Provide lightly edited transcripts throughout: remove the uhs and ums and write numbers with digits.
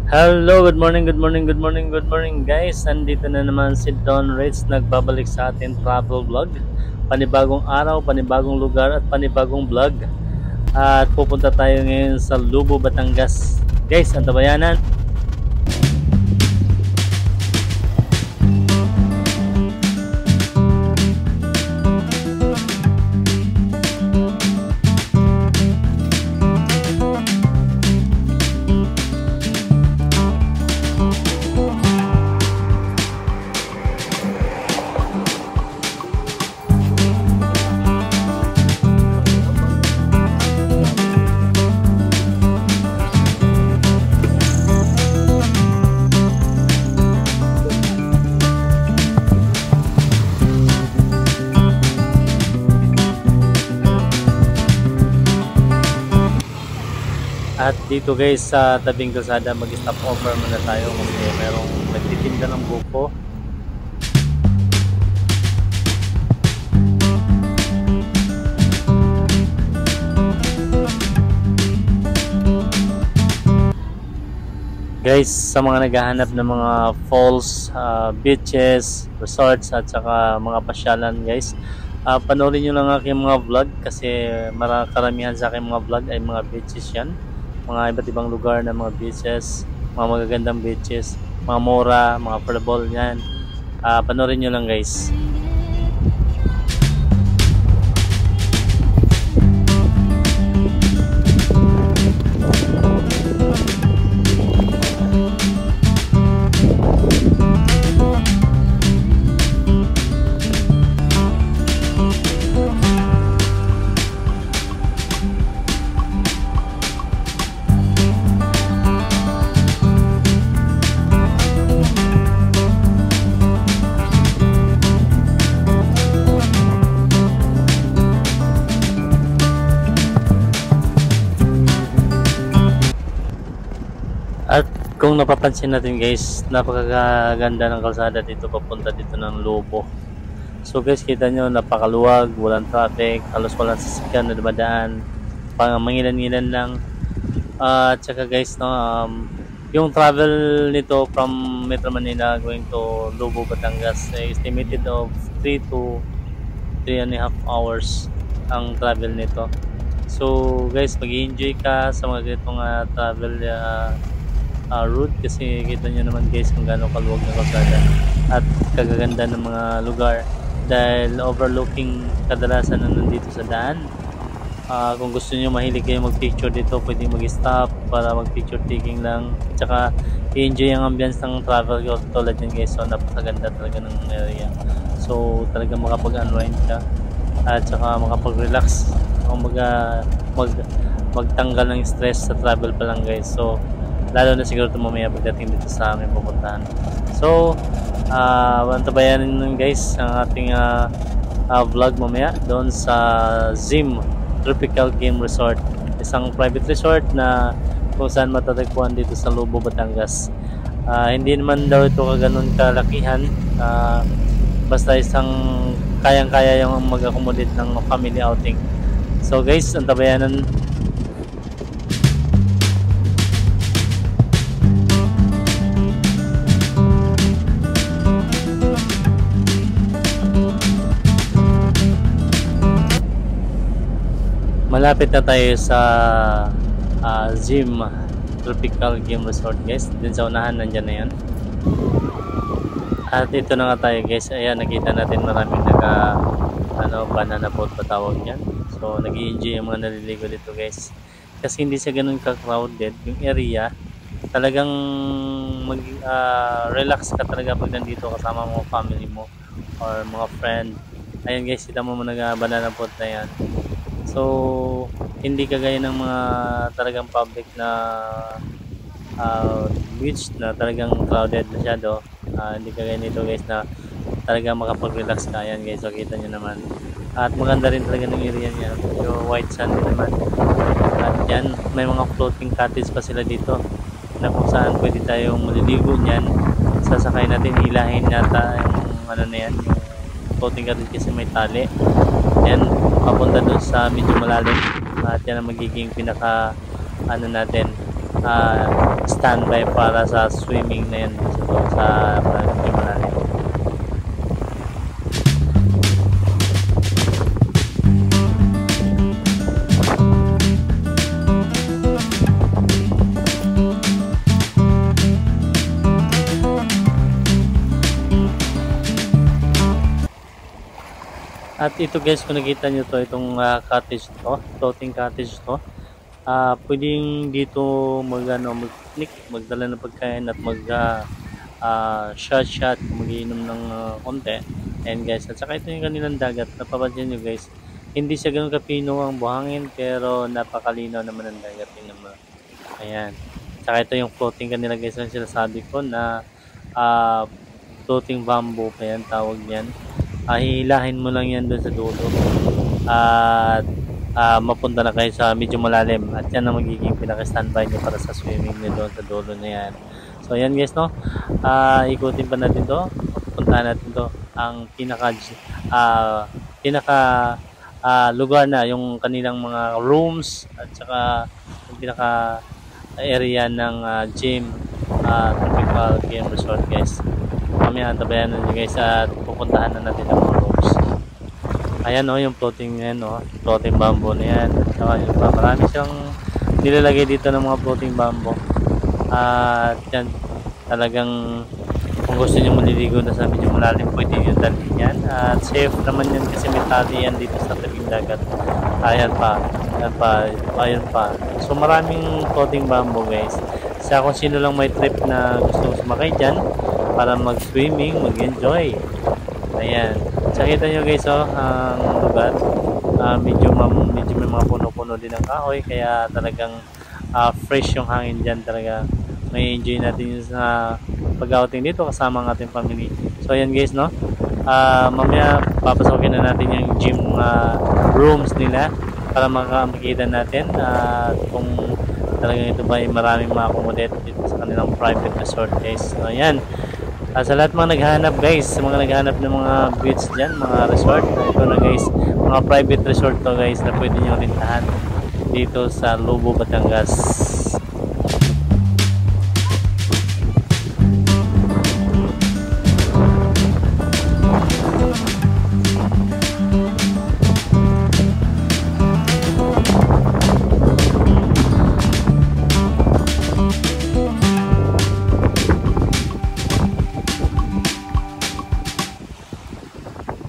Hello, good morning, good morning, good morning, good morning guys. Nandito na naman si Don Reds nagbabalik sa atin travel vlog. Panibagong araw, panibagong lugar at panibagong vlog. At pupunta tayo ngayon sa Lubo, Batangas. Guys, ang tabayanan. At dito guys sa tabing kalsada mag-stop over muna tayo kasi merong nagtitinda ng buko. Guys, sa mga naghahanap ng mga falls, beaches, resorts at saka mga pasyalan guys, panoorin nyo lang aking mga vlog kasi karamihan sa aking mga vlog ay mga beaches yan, mga iba't ibang lugar na mga beaches, mga magagandang beaches, mga mura, mga affordable yan. Panoorin nyo lang guys. At kung napapansin natin guys, napakaganda ng kalsada dito papunta dito ng Lobo. So guys, kita nyo napakaluwag, walang traffic, halos walang sasakyan na dumadaan, pang mangilan-ngilan lang. At saka guys, no, yung travel nito from Metro Manila going to Lobo, Batangas, estimated of 3 to 3.5 hours ang travel nito. So guys, mag-enjoy ka sa mga ganitong travel route kasi kita nyo naman guys kung gaano kaluwag ng kalsada at kagaganda ng mga lugar dahil overlooking kadalasan na nandito sa daan. Kung gusto nyo mahilig kayo mag picture dito, pwede mag stop para mag picture taking lang at saka i-enjoy ang ambience ng travel tulad yan guys. So napakaganda talaga ng area, so talaga makapag unwind ka at saka makapag relax, magtanggal ng stress sa travel pa lang guys. So lalo na siguro ito mamaya pagdating dito sa aming pupuntahan. So antabayanin nun guys ang ating vlog mamaya doon sa Zim Tropical Game Resort, isang private resort na kung saan matatagpuan dito sa Lobo, Batangas. Hindi naman daw ito kaganon kalakihan, basta isang kayang-kaya yung mag-accommodate ng family outing. So guys, antabayanan. Malapit na tayo sa Zim Tropical Game Resort guys. Din sa unahan nandyan na yan. At ito na nga tayo guys. Ayan, nakita natin maraming banana boat pa tawag yan. So nag-i-enjoy yung mga naliligo dito guys. Kasi hindi siya ganun ka-crowded yung area. Talagang relax ka talaga pag nandito kasama mo family mo or mga friend. Ayan guys, kita mo banana boat na yan. So hindi kagaya ng mga talagang public na beach na talagang crowded masyado. Hindi kagaya nito guys na talagang makapag-relax ka. Ayan guys, so kita nyo naman. At maganda rin talaga ng area niya, yung white sand naman. At yan, may mga floating cottage pa sila dito na kung saan pwede tayong maliligo niyan. Sasakay natin, hilahin nata yung na yan, yung floating cottage kasi may tali. Yan, papunta doon sa medyo malalim at yan ang magiging pinaka natin standby para sa swimming na yan sa medyo malalim. At ito guys, kung nakita nyo to, itong cottage to, floating cottage to, pwedeng dito mag-picnic, magdala ng pagkain at shot, magiinom ng konti. And guys, at saka ito yung kanilang dagat, napapansin nyo guys, hindi siya ganun kapino ang buhangin, pero napakalinaw naman ang dagat din naman. Ayan. Saka ito yung floating kanila guys, ang sinasabi ko na floating bamboo pa yan, tawag yan. Hihilahin mo lang yan doon sa dulo at mapunta na kayo sa medyo malalim at yan ang magiging pinaka-standby nyo para sa swimming nyo doon sa dulo na yan. So yan guys, no, ikutin pa natin to, puntahan natin to, ang pinaka lugar na yung kanilang mga rooms at saka yung pinaka area ng gym, tropical game resort guys. Mamaya antabayan nyo guys at pupuntahan na natin ang mga rooms. Ayan o, yung floating yan o, floating bamboo na yan. Saka yun pa, marami siyang nilalagay dito ng mga floating bamboo. At yan, talagang kung gusto nyo maliligo na sa medyo malalim, pwede nyo dalhin yan. At safe naman yan kasi may tali yan dito sa tabing dagat. Ayan pa, ayun pa. So maraming floating bamboo guys. Sa kung sino lang may trip na gusto sumakay dyan para mag-swimming, mag-enjoy. Ayan. So kita nyo guys ang lugar. Medyo may mga puno-puno din ng kahoy kaya talagang fresh yung hangin dyan talaga. May enjoy natin yung sa pag-outing dito kasama ang ating family. So ayan guys, no. Mamaya papasokin na natin yung gym rooms nila para makakita natin kung talagang ito ba ay maraming ma-accommodate dito sa kanilang private resort guys. So ayan. Sa lahat mga naghahanap guys, sa mga naghahanap ng mga beach dyan, mga resort, ito na guys, mga private resort to guys na pwede nyo rintahan dito sa Lobo, Batangas.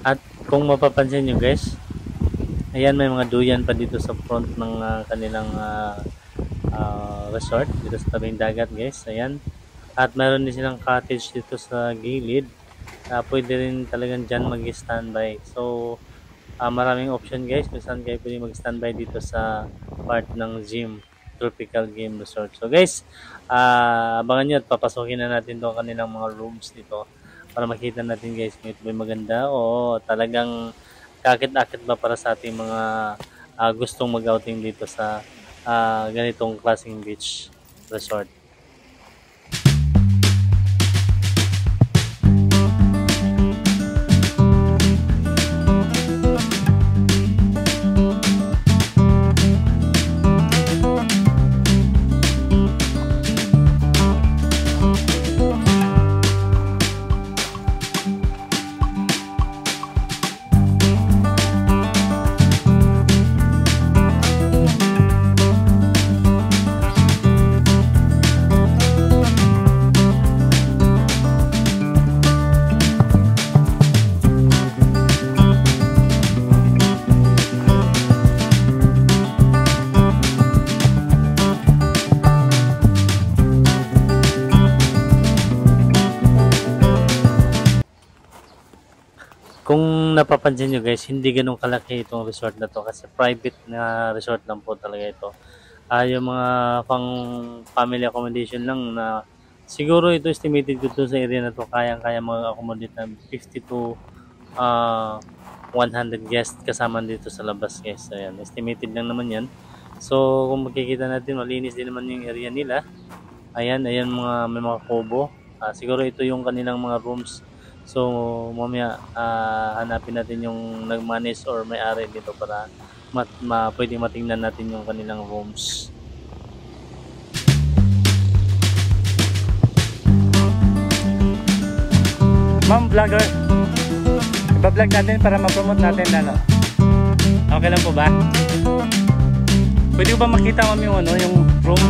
At kung mapapansin nyo guys, ayan may mga duyan pa dito sa front ng kanilang resort dito sa tabing dagat guys. Ayan. At meron din silang cottage dito sa gilid. Pwede rin talagang dyan mag-standby. So maraming option guys kung saan kayo pwede mag-standby dito sa part ng gym, Tropical Game Resort. So guys, abangan nyo at papasokin na natin doon kanilang mga rooms dito para makita natin guys kung ito may maganda o talagang kakit-akit ba para sa ating mga gustong mag-outing dito sa ganitong klaseng beach resort. Kung napapansin nyo guys, hindi ganun kalaki itong resort na to kasi private na resort lang po talaga ito. Yung mga pang family accommodation lang na siguro ito estimated ko to sa area na to kayang-kaya mag-accommodate na 50 to 100 guests kasama dito sa labas guys. Ayan, estimated lang naman yan. So kung makikita natin, malinis din naman yung area nila. Ayan, may mga kubo. Siguro ito yung kanilang mga rooms. So mamaya hanapin natin yung nag-manage or may-ari dito para pwedeng matingnan natin yung kanilang rooms. Ma'am vlogger, iba-vlog natin para ma-promote natin ano. Okay lang po ba? Pwede ba makita ma'am yung ano, yung room?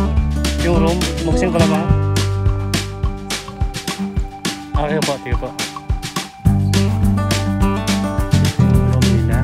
Yung room, buksin ko lang ma'am. Okay po, sige po. Room nila.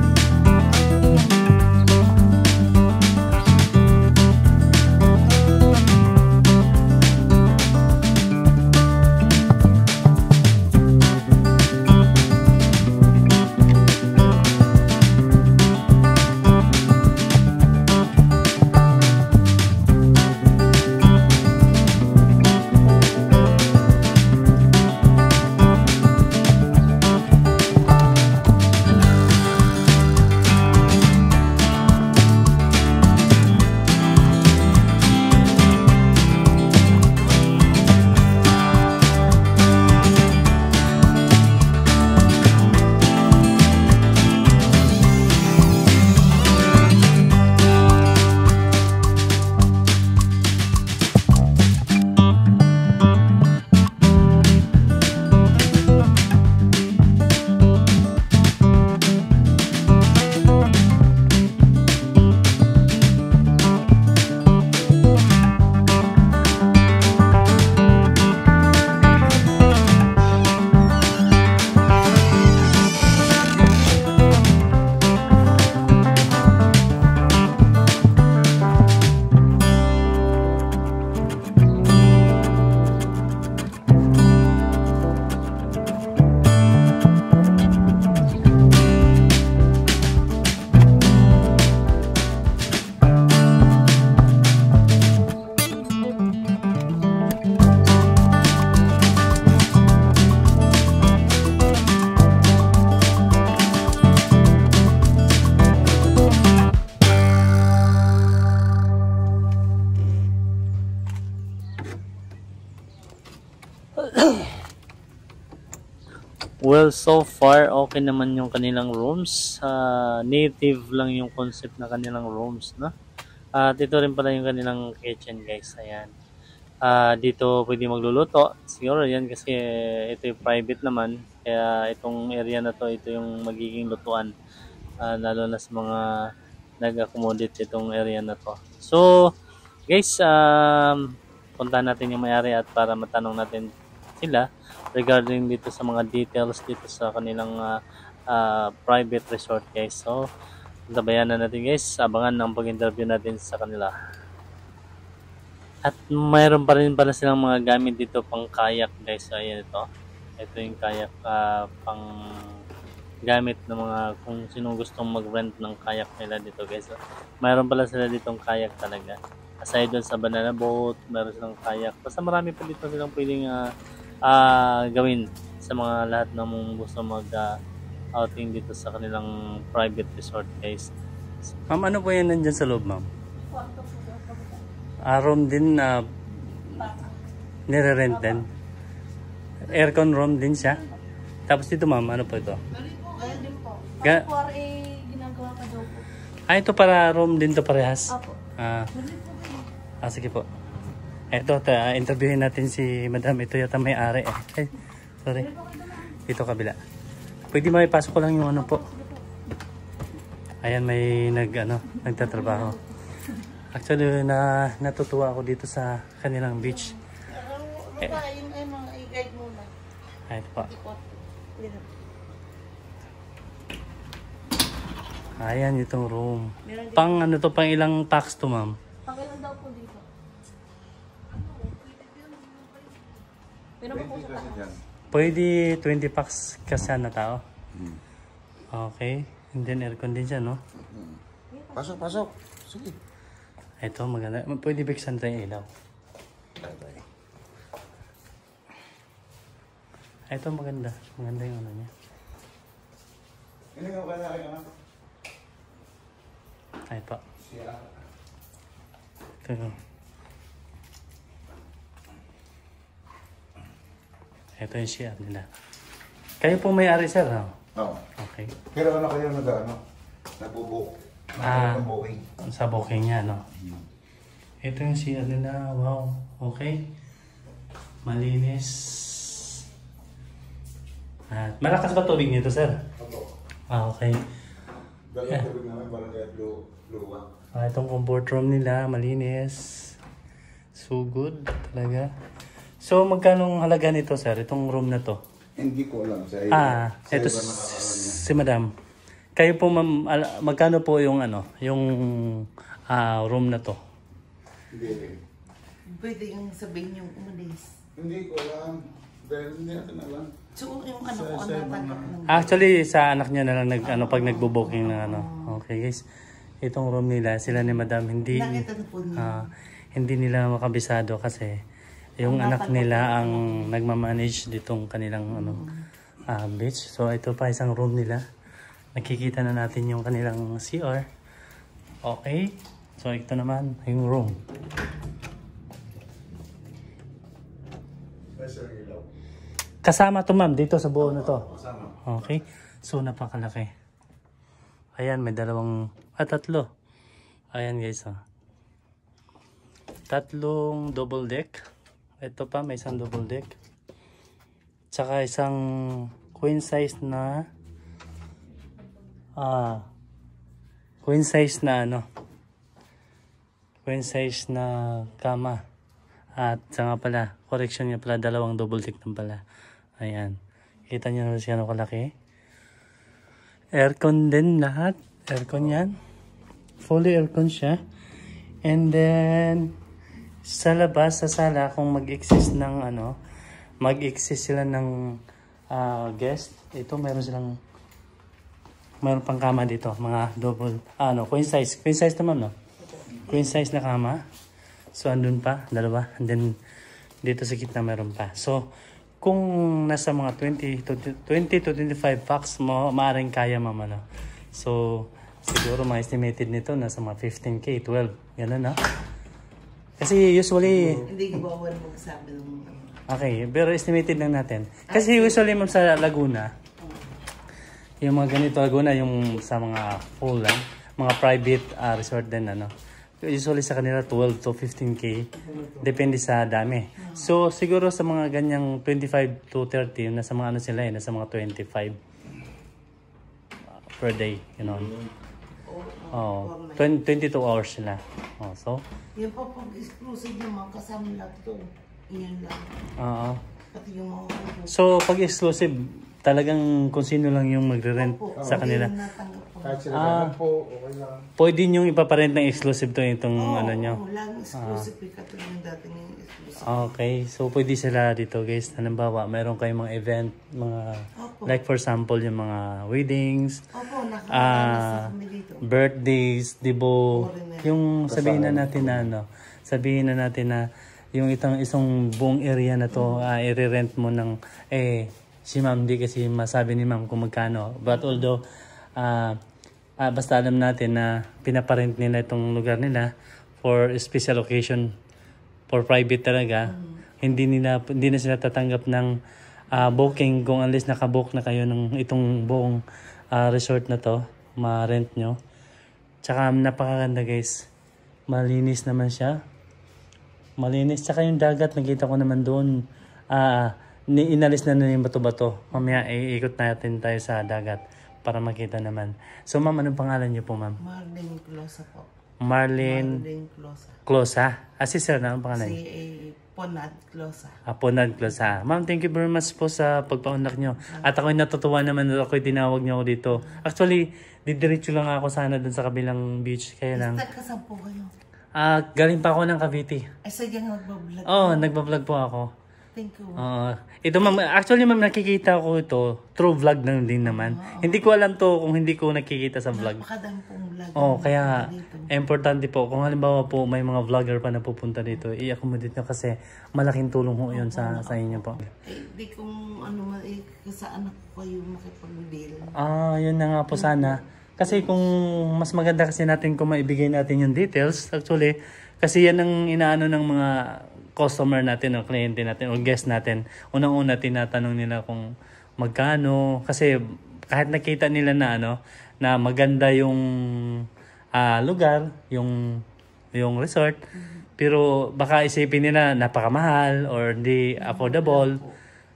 Well, so far, okay naman yung kanilang rooms. Native lang yung concept na kanilang rooms, no? At ito rin pala yung kanilang kitchen, guys. Ayan. Dito pwede magluluto. Siguro yan kasi ito yung private naman. Kaya itong area na to, ito yung magiging lutuan. Lalo na sa mga nag-accommodate itong area na to. So, guys, punta natin yung may-ari at para matanong natin sila regarding dito sa mga details dito sa kanilang private resort, guys. So, tabayan na natin, guys. Abangan ang pag-interview natin sa kanila. At mayroon pa rin pala silang mga gamit dito pang kayak, guys. So, ayan ito. Ito yung kayak pang gamit ng mga kung sino gustong mag-rent ng kayak nila dito, guys. So, mayroon pala sila ditong kayak talaga. Aside doon sa banana boat, mayroon silang kayak. Basta marami pa dito silang pwedeng gawin sa mga lahat ng gusto mag-outing dito sa kanilang private resort, guys. Ma'am, ano po yan nandyan sa loob, ma'am? Room din na nire-rent din. Aircon room din siya. Tapos dito, ma'am, ano po ito? Ganyan din po. Kapag ginagawa pa daw po. Ito para room din to parehas? Apo. Sige po. Ito, interviewin natin si Madam. Ito yata may-ari. Ay, sorry. Dito kabila. Pwede maipasok ko lang yung ano po. Ayan, may nagtatrabaho. Actually, natutuwa ako dito sa kanilang beach. Yung mga i-guide muna. Ito po. Ayan, itong room. Pang ano to, pang ilang packs to, ma'am? Pakilan daw po dito. Pero po sa taas. Pwede 20 packs kasi na tao. Okay. And then aircon din siya, no? Pasok, pasok. Sige. Ito, maganda. Pwede bigsan tayo yung ilaw. Ito, maganda. Maganda yung ano niya. Hindi ka ba na rin, Ay pa. Ito. Ito yung share nila. Kayo po may-ari, sir, ha? Oo. Okay. Pero ano kayo nagbubook? Booking. Sa booking niya, no? Ito yung share nila. Wow. Okay. Malinis. At malakas ba tubig nito, sir? Opo. Okay. Dalawang tubig namin parang kaya luwa. Itong comfort room nila, malinis. So good talaga. So magkano halaga nito, sir? Itong room na to? Hindi ko alam. Sa Ito iba nakakaalam niya. si madam. Kayo po ma'am, magkano po yung yung room na to? Hindi rin. Pwede yung sabihin yung umalis. Hindi ko alam. Dahil hindi natin alam. So, yung ano ko, natanggap ng... Actually, sa anak niya na lang pag nagbo-booking ng Okay guys, itong room nila, sila ni madam, hindi Nakita na po niya. hindi nila makabisado kasi yung anak nila ang nagmamanage ditong kanilang beach. So ito pa isang room nila. Nakikita na natin yung kanilang CR. Okay. So ito naman yung room. Kasama to ma'am dito sa buo na to. Okay. So napakalaki. Ayan, may tatlo. Ayan guys. Tatlong double deck. Ito pa, may isang double deck. Tsaka isang queen size na queen size na kama. At saka pala, correction niya pala, dalawang double deck na pala. Ayan. Kita niyo na siya kalaki. Aircon din lahat. Aircon yan. Fully aircon siya. And then sa labas, sa sala, kung mag-exist ng mag-exist sila ng guest, ito meron pang kama dito, mga double, queen size naman, no? Queen size na kama. So andun pa, dalawa, and then dito sa gitna meron pa. So kung nasa mga 20 to 25 packs mo, maaaring kaya mama, no? So siguro mga estimated nito nasa mga 15k, 12, gano'n, no? Kasi usually... Hindi ko bawal magsabi ng... Okay, pero estimated lang natin. Kasi usually mo sa Laguna, yung mga ganito Laguna, yung sa mga full lang, mga private resort din, usually sa kanila 12 to 15k, depende sa dami. So siguro sa mga ganyang 25 to 30, nasa mga sila nasa mga 25 per day, gano'n. 22 hours sila. So Yan po pag exclusive naman, kasama lahat ito. Iyan lang. Pati yung mga... So pag exclusive, talagang kung sino lang yung magre-rent sa kanila. Kahit sila po, okay lang. Pwede nyo ipaparent ng exclusive to itong nyo. Oo, laging exclusive. Katulad yung dati ng exclusive. Okay, so pwede sila dito guys. Halimbawa, meron kayong mga event, like for example, yung mga weddings, birthdays, dibo, yung sabihin na natin na yung isang buong area na to, i-rent mo ng, si ma'am, di kasi masabi ni ma'am kung magkano. But although, basta alam natin na pinaparent nila itong lugar nila for special occasion, for private talaga, hindi na sila tatanggap ng booking kung unless nakabook na kayo ng itong buong resort na to, ma-rent nyo. Tsaka napakaganda guys, malinis naman siya, malinis. Tsaka yung dagat, nakita ko naman doon, inalis na yung bato-bato. Mamaya iikot natin tayo sa dagat para makita naman. So ma'am, anong pangalan niyo po ma'am? Marlene Closa po. Marlene Closa. Si sir na, anong pangalan? Ponad Closa. Ponad Closa. Ma'am, thank you very much po sa pagpaunlak nyo. At ako'y natutuwa naman na ako'y tinawag nyo ako dito. Actually, didiretso lang ako sana dun sa kabilang beach. Kaya lang. Kasan po kayo? Galing pa ako ng Cavite. Sadyang nagbablog. Nagbablog po ako. Thank you. Ito ma'am, actually ma'am, nakikita ko ito through vlog lang din naman. Hindi ko alam to kung hindi ko nakikita sa vlog. Napakadami pong vlog. Kaya importante po, kung halimbawa po may mga vlogger pa na pupunta dito, i-accommodate nyo kasi malaking tulong ho yun sa inyo po. Di kung sa anak ko kayo makipag-deal. Yun na nga po sana. Kasi kung mas maganda kasi natin kung maibigay natin yung details, actually, kasi yan ang inaano ng mga customer natin o kliyente natin o guest natin. Unang-una tinatanong nila kung magkano, kasi kahit nakita nila na maganda yung lugar, yung resort, pero baka isipin nila napakamahal or hindi affordable.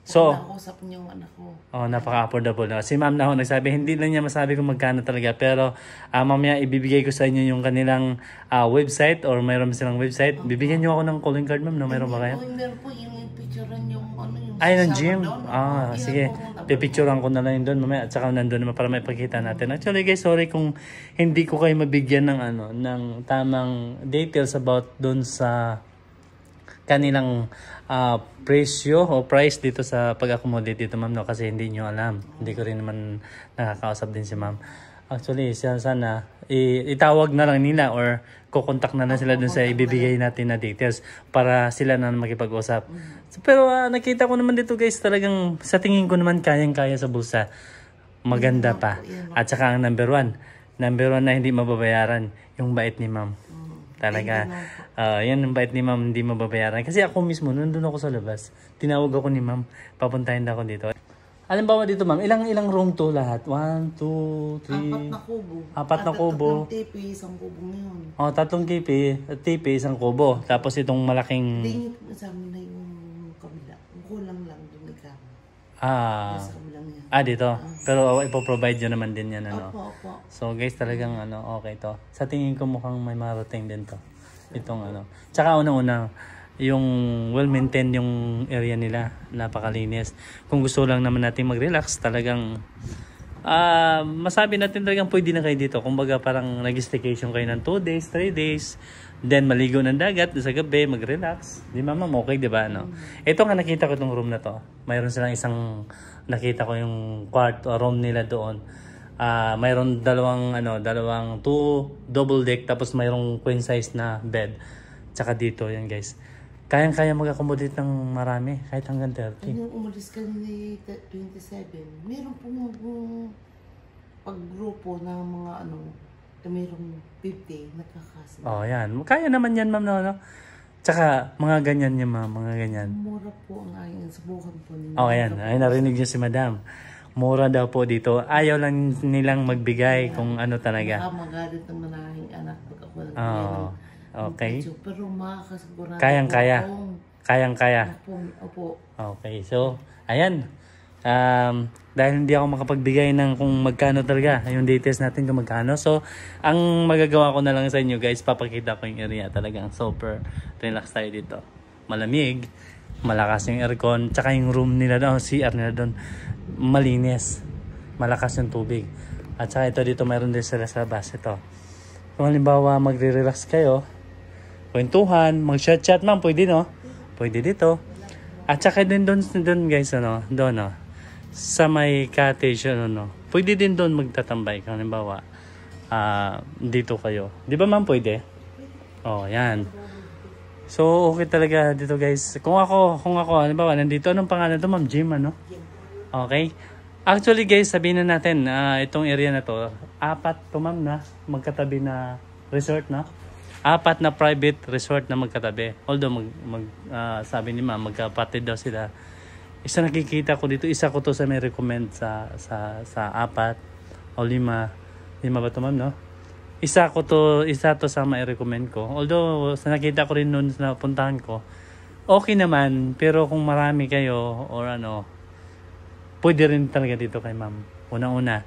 So, nakausap niyo yung anak ko. Oh, napaka-affordable na. Si ma'am na ako nagsabi, hindi lang niya masabi kung magkano talaga. Pero mamaya ibibigay ko sa inyo yung kanilang website or mayroon silang website. Bibigyan niyo ako ng calling card, ma'am. No? Mayroon ba kayo? Meron po yung picturean yung ano yung Ay, ng gym. Yun Sige. po, Pipicturean ko na lang yun doon mamaya. At saka nandun naman para maipakita natin. Actually guys, sorry kung hindi ko kayo mabigyan ng ng tamang details about doon sa kanilang presyo o price dito sa pag-accommodate dito, ma'am, no? Kasi hindi nyo alam. Hindi ko rin naman nakakausap din si ma'am. Actually, sana itawag na lang nila or kukontak na lang sila dun sa ibibigay natin na details para sila na makipag-usap. Pero nakita ko naman dito guys, talagang sa tingin ko naman kayang-kaya sa bulsa. Maganda pa. At saka ang number one na hindi mababayaran, yung bait ni ma'am. Talaga. Yan ang bait ni ma'am, hindi mababayaran. Kasi ako mismo, nandun ako sa labas. Tinawag ako ni ma'am, papuntahin ako dito. Halimbawa dito ma'am, ilang room to lahat? 1, 2, 3... 4 na kubo. 4 na kubo. 3 tipi, isang kubo ngayon. 3 tipi, isang kubo. Tapos itong malaking... Hindi sa amin na yung kabila. Kulang lang doon ni Kama. Sa kabilang yan. Dito. Pero ipoprovide nyo naman din yan, ano? Opo. So guys, talagang okay to. Sa tingin ko mukhang may marating din to. Itong Tsaka unang-una, yung well-maintained yung area nila. Napakalinis. Kung gusto lang naman natin mag-relax, talagang masabi natin talagang pwede na kayo dito. Kumbaga parang nag-staycation kayo ng 2 days, 3 days. Then maligo ng dagat sa gabi, mag-relax. Di ma'am, okay, di ba? No? Ito nga nakita ko itong room na to. Mayroon silang isang, nakita ko yung room nila doon. Mayroon dalawang 2 double deck tapos mayroong queen size na bed. Tsaka dito, yan guys. Kayang-kaya mag-accommodate ng marami, kahit hanggang 30. Nung umalis ka ni 27, meron pong paggrupo ng mga mayroong 50 nakakasama. Yan. Kaya naman yan, ma'am, no? Tsaka, mga ganyan niya, ma'am, mga ganyan. Mura po ang ayon. Subukan po ninyo. Ayan. Ay, narinig niyo si madam. Mura daw po dito. Ayaw lang nilang magbigay kung ano talaga. Baka magalit ng manahing anak pag ako okay. Pero makakasigurado Kayang-kaya. Kayang-kaya. Opo. Okay. So, ayan. Dahil hindi ako makapagbigay ng kung magkano talaga yung details natin kung magkano. So, ang magagawa ko na lang sa inyo guys, papakita ko yung area. Talagang super relax tayo dito. Malamig, malakas yung aircon, tsaka yung room nila doon, CR nila doon, malinis. Malakas yung tubig. At saka ito dito, mayroon din sila sa labas. Ito. Kung halimbawa magre-relax kayo, kwentuhan, mag-chat-chat, ma'am, pwede, no? Pwede dito. At saka din doon guys, doon, sa may cottage, pwede din doon magtatambay. Kung halimbawa, dito kayo. Di ba, ma'am, pwede? Yan. So, okay talaga dito, guys. Kung ako, halimbawa, nandito, anong pangalan to, ma'am? Gym, Okay. Actually, guys, sabihin na natin, itong area na to, 4 to, ma'am, na magkatabi na resort, na 4 na private resort na magkatabi. Although, sabi ni ma'am, magkapatid daw sila. Isa nakikita ko dito, isa ko to sa may recommend sa 4 o 5. 5 ba to, ma'am, no? Isa to sa may recommend ko. Although, sa nakita ko rin noon sa puntahan ko, okay naman, pero kung marami kayo or pwede rin talaga dito kay ma'am. Una-una,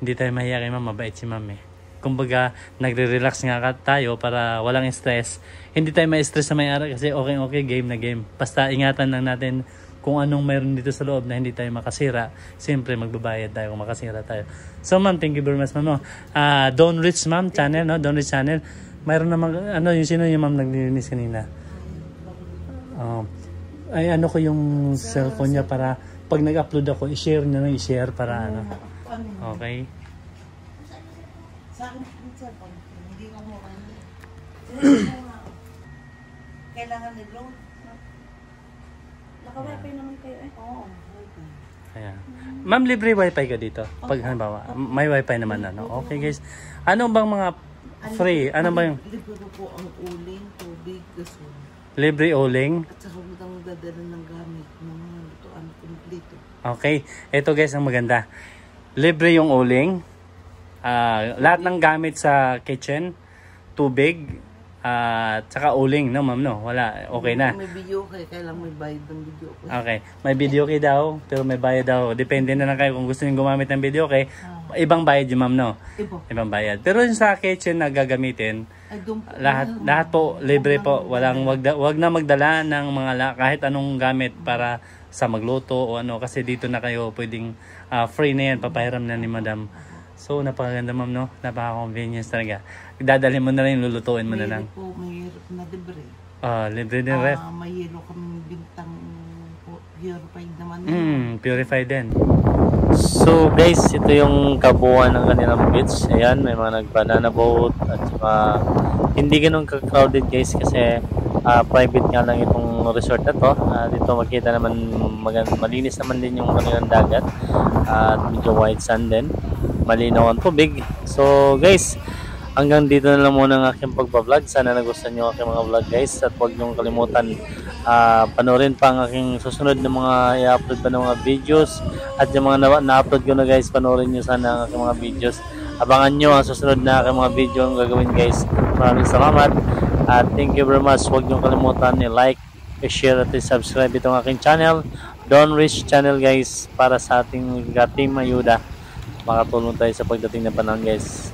hindi tayo mahiya kay ma'am, mabait si ma'am eh. Kumbaga, nagre-relax nga tayo para walang stress. Hindi tayo ma-stress sa may-ari kasi okay, game na game. Basta ingatan lang natin kung anong mayroon dito sa loob na hindi tayo makasira. Siyempre, magbabayad tayo kung makasira tayo. So, ma'am, thank you very much, ma'am. Don't Rich, ma'am, channel, no? Don't Rich channel. Mayroon naman, sino yung ma'am naglilinis kanina? Ko yung cellphone niya para pag nag-upload ako, i-share na lang, i-share para Okay. Sa akin yung cellphone, hindi ko mo kailangan ni Bro. Naka-wifi naman kayo eh. Oo. Ayan. Ma'am, libre wifi ka dito? Pag halimbawa, may wifi naman Okay guys. Ano bang mga free? Ano ba yung? Libre po ang uling, tubig, gasol. Libre uling? At saka mo lang dadala ng gamit ng mga lutuan kumplito. Okay. Ito guys ang maganda. Libre yung uling. Lahat ng gamit sa kitchen, tubig, Tsaka uling, no ma'am, no? Wala, okay na. May video kay, kailang may bayad ng video ko. Okay, may video kay daw, pero may bayad daw. Depende na lang kayo kung gusto niyo gumamit ng video kay. Ibang bayad yung ma'am, no? Ibang bayad. Pero yung sa kitchen na gagamitin, lahat po libre po. Wag na magdala ng mga kahit anong gamit para sa magluto o ano, kasi dito na kayo pwedeng free na yan, papahiram na ni madam. So napakaganda ma'am, no? Napaka-convenience talaga. Dadalhin mo na lang, lulutuin mo na lang. May hirap na libre. Libre din ref. May yelo kami bintang purified naman. Purified din. So guys, ito yung kabuuan ng kanilang beach. Ayan, may mga nag-banana boat at saka hindi ganun ka-crowded guys kasi private nga lang itong resort na to. Dito makita naman malinis naman din yung kanilang dagat at medyo white sand din. Malinaw ang tubig. So guys, hanggang dito na lang muna ang aking pagbablog. Sana nagustuhan nyo aking mga vlog guys. At huwag nyo kalimutan panoorin pa ang aking susunod na mga i-upload pa ng mga videos. At yung mga na-upload ko na guys, panoorin nyo sana ang aking mga videos. Abangan nyo ang susunod na aking mga video ang gagawin guys. Maraming salamat. At thank you very much. Huwag nyo kalimutan i-like, i-share at i-subscribe itong aking channel. Don Rich Channel guys. Para sa ating Team Ayuda. Makatulong tayo sa pagdating ng panahon guys.